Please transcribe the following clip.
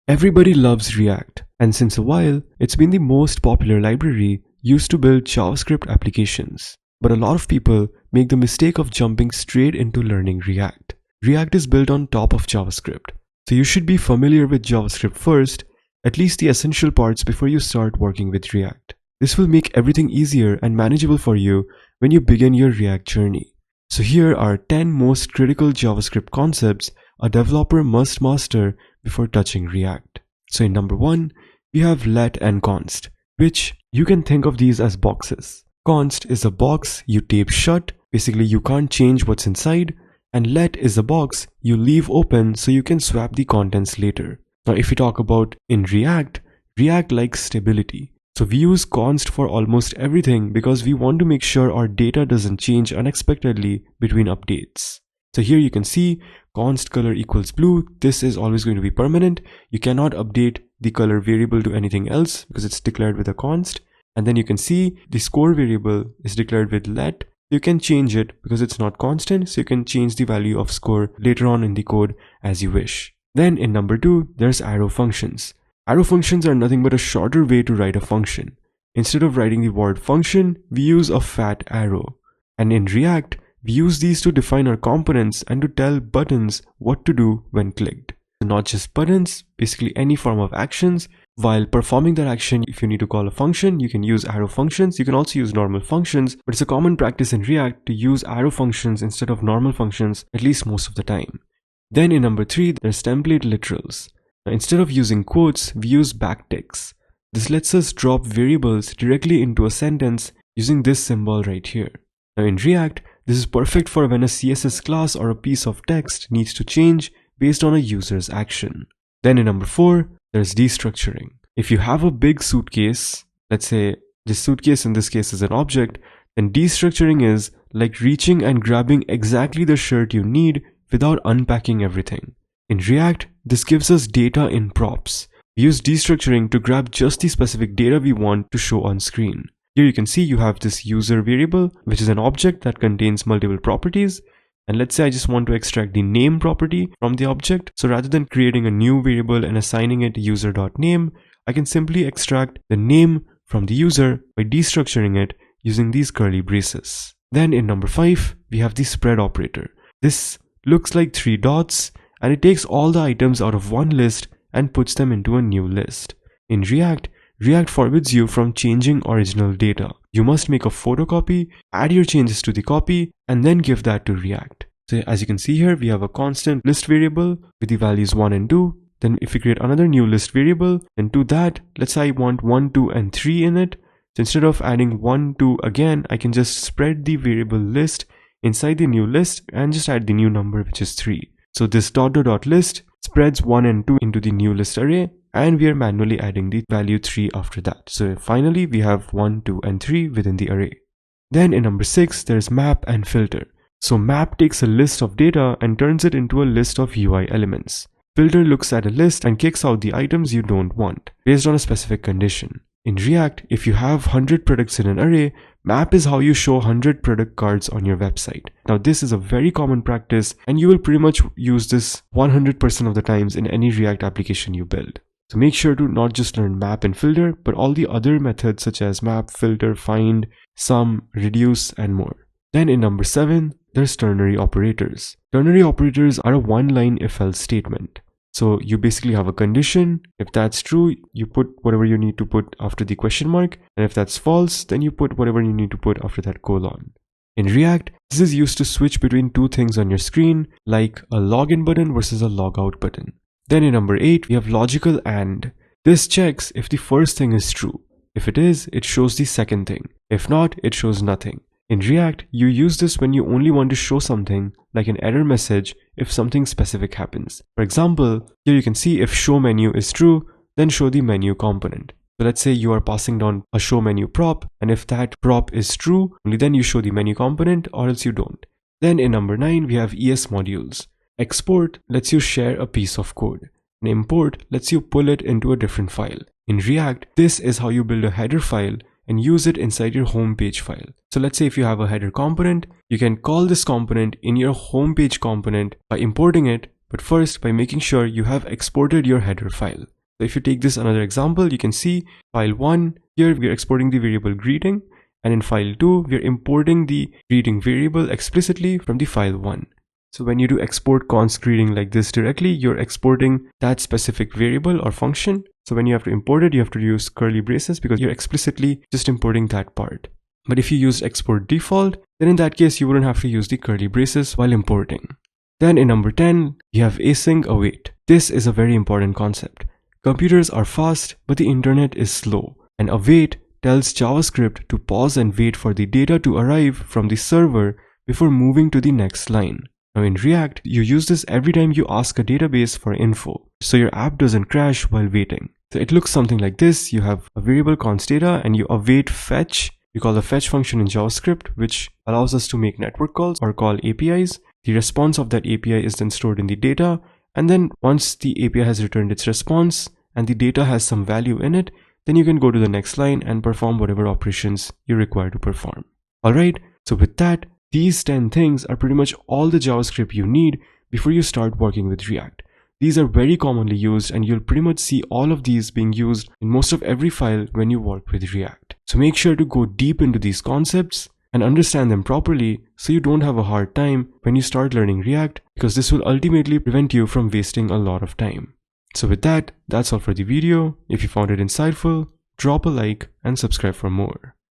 Everybody loves React, and since a while, it's been the most popular library used to build JavaScript applications. But a lot of people make the mistake of jumping straight into learning React. React is built on top of JavaScript, so you should be familiar with JavaScript first, at least the essential parts before you start working with React. This will make everything easier and manageable for you when you begin your React journey. So here are 10 most critical JavaScript concepts a developer must master before touching React. So in number 1, we have let and const, which you can think of these as boxes. Const is a box you tape shut, basically you can't change what's inside, and let is a box you leave open so you can swap the contents later. Now if we talk about in React, React likes stability. So we use const for almost everything because we want to make sure our data doesn't change unexpectedly between updates. So here you can see const color equals blue. This is always going to be permanent. You cannot update the color variable to anything else because it's declared with a const. And then you can see the score variable is declared with let. You can change it because it's not constant, so you can change the value of score later on in the code as you wish. Then in number 2, there's arrow functions. Arrow functions are nothing but a shorter way to write a function. Instead of writing the word function, we use a fat arrow. And in React, we use these to define our components and to tell buttons what to do when clicked. So not just buttons, basically any form of actions. While performing that action, if you need to call a function, you can use arrow functions. You can also use normal functions, but it's a common practice in React to use arrow functions instead of normal functions, at least most of the time. Then in number 3, there's template literals. Now, instead of using quotes, we use backticks. This lets us drop variables directly into a sentence using this symbol right here. Now in React, this is perfect for when a CSS class or a piece of text needs to change based on a user's action. Then in number 4, there's destructuring. If you have a big suitcase, let's say this suitcase in this case is an object, then destructuring is like reaching and grabbing exactly the shirt you need without unpacking everything. In React, this gives us data in props. We use destructuring to grab just the specific data we want to show on screen. Here you can see you have this user variable, which is an object that contains multiple properties. And let's say I just want to extract the name property from the object. So rather than creating a new variable and assigning it user.name, I can simply extract the name from the user by destructuring it using these curly braces. Then in number 5, we have the spread operator. This looks like 3 dots and it takes all the items out of one list and puts them into a new list. In React, React forbids you from changing original data. You must make a photocopy, add your changes to the copy, and then give that to React. So as you can see here, we have a constant list variable with the values 1 and 2. Then if we create another new list variable, then to that, let's say I want 1, 2, and 3 in it. So instead of adding 1, 2 again, I can just spread the variable list inside the new list and just add the new number, which is 3. So this list spreads 1 and 2 into the new list array, and we are manually adding the value 3 after that. So finally, we have 1, 2, and 3 within the array. Then in number 6, there's map and filter. So map takes a list of data and turns it into a list of UI elements. Filter looks at a list and kicks out the items you don't want based on a specific condition. In React, if you have 100 products in an array, map is how you show 100 product cards on your website. Now this is a very common practice and you will pretty much use this 100% of the times in any React application you build. So make sure to not just learn map and filter, but all the other methods such as map, filter, find, sum, reduce, and more. Then in number 7, there's ternary operators. Ternary operators are a one-line if-else statement. So you basically have a condition. If that's true, you put whatever you need to put after the question mark. And if that's false, then you put whatever you need to put after that colon. In React, this is used to switch between two things on your screen, like a login button versus a logout button. Then in number 8, we have logical AND. This checks if the first thing is true. If it is, it shows the second thing. If not, it shows nothing. In React, you use this when you only want to show something, like an error message, if something specific happens. For example, here you can see if show menu is true, then show the menu component. So let's say you are passing down a show menu prop, and if that prop is true, only then you show the menu component, or else you don't. Then in number 9, we have ES modules. Export lets you share a piece of code, and import lets you pull it into a different file. In React, this is how you build a header file and use it inside your home page file. So let's say if you have a header component, you can call this component in your home page component by importing it, but first by making sure you have exported your header file. So if you take this another example, you can see file 1, here we are exporting the variable greeting, and in file 2, we are importing the greeting variable explicitly from the file 1. So when you do export const greeting like this directly, you're exporting that specific variable or function. So when you have to import it, you have to use curly braces because you're explicitly just importing that part. But if you use export default, then in that case, you wouldn't have to use the curly braces while importing. Then in number 10, you have async await. This is a very important concept. Computers are fast, but the internet is slow. And await tells JavaScript to pause and wait for the data to arrive from the server before moving to the next line. Now in React, you use this every time you ask a database for info, so your app doesn't crash while waiting. So it looks something like this. You have a variable const data and you await fetch. We call the fetch function in JavaScript, which allows us to make network calls or call APIs. The response of that API is then stored in the data. And then once the API has returned its response and the data has some value in it, then you can go to the next line and perform whatever operations you require to perform. Alright, so with that, these 10 things are pretty much all the JavaScript you need before you start working with React. These are very commonly used and you'll pretty much see all of these being used in most of every file when you work with React. So make sure to go deep into these concepts and understand them properly so you don't have a hard time when you start learning React, because this will ultimately prevent you from wasting a lot of time. So with that, that's all for the video. If you found it insightful, drop a like and subscribe for more.